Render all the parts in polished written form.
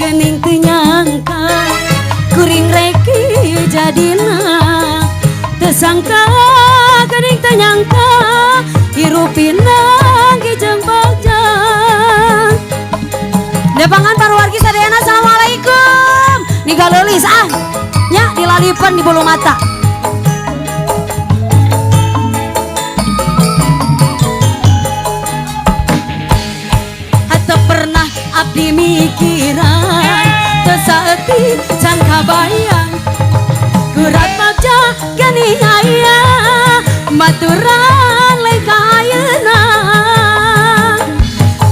gening teu nyangka kuring reki jadina teu sangka gening teu nyangka hirupina gijeng bagja depangan paruwargi sadayana assalamualaikum ninggaleulis nya dilalipan di bulu mata atau pernah abdi mikiran tesaeuti can kabayang kurat bagja geuning aya maturan leka ayeuna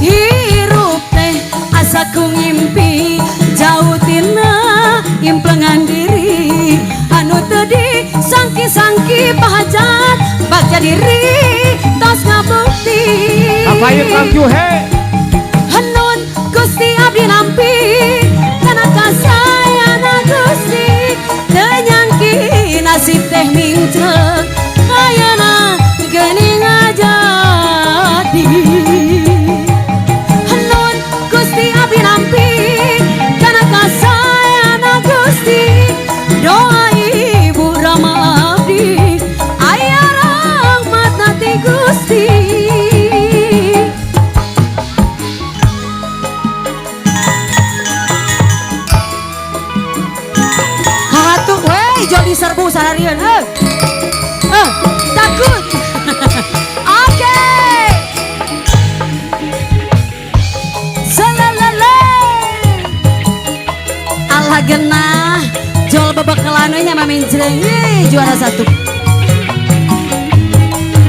hirup teh asa ku ngimpi jauh tina implengan diri anu teu disangki-sangki bahajat bagja diri tos ngabukti apa yuk thank you he henun Gusti abdi nampi kana kasayana Gusti teu nyangki nasib teh mincreuk ayeuna geuning ngajadi henun Gusti abdi nampi kana kasayana Gusti doa ibu Rama abdi aya rahmatna ti Gusti hatuh we joli serbu sararian takut oke salalala Allah genah jol babakalan we nya mamincreung juara satu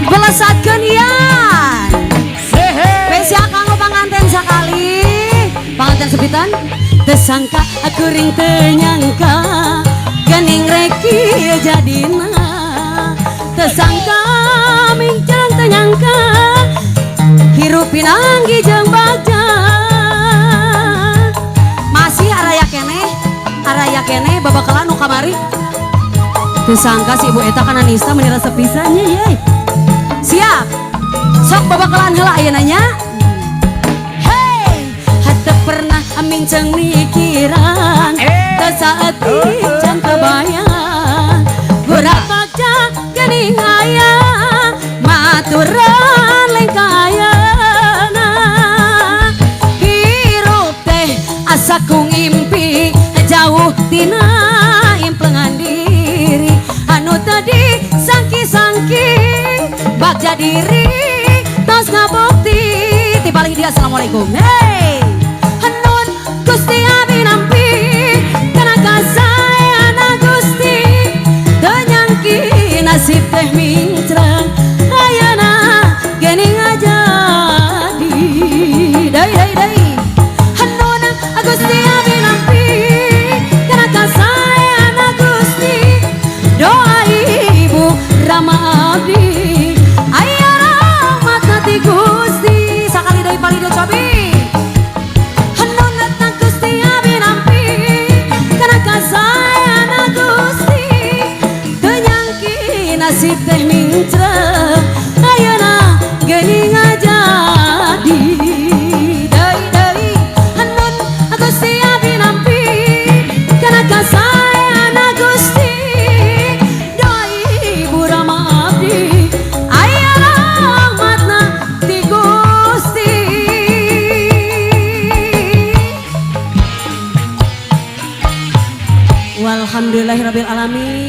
belesatkeun yan spesial kanggo panganten sakali panganten sepitan teu sangka kuring teu nyangka geuning reki jadina teu sangka mincreung teu nyangka hirup pinang gijeng bagja masih araya kene babakalan nu kamari teu sangka si ibu eta kana nista meuni resep pisannya ye siap sok babakalan heula ayeuna nya hey hate pernah minceng mikiran teu saeutik can kabayang budak bagja geuning aya maturan lengka ayeuna hirup teh asa ku ngimpi jauh tina implengan diri anu teu disangki-sangki bagja diri tos ngabukti ti paling dia assalamualaikum hey henun Gusti abdi nampi kana kasayana Gusti teu nyangki nasib teh mincreung ayeuna geuning ngajadi deui henun Gusti abdi nampi kana kasayana Gusti doa ibu Rama abdi aya rahmatna ti Gusti sakali deui palido cobi henun tang Gusti abdi nampi kana kasayana Gusti teu nyangki nasib teh mincreung ayeuna geuning ngajadi deui henun Gusti abdi nampi kana kasayana Gusti doa ibu Rama abdi aya rahmatna ti Gusti walhamdulillahirabbil alamin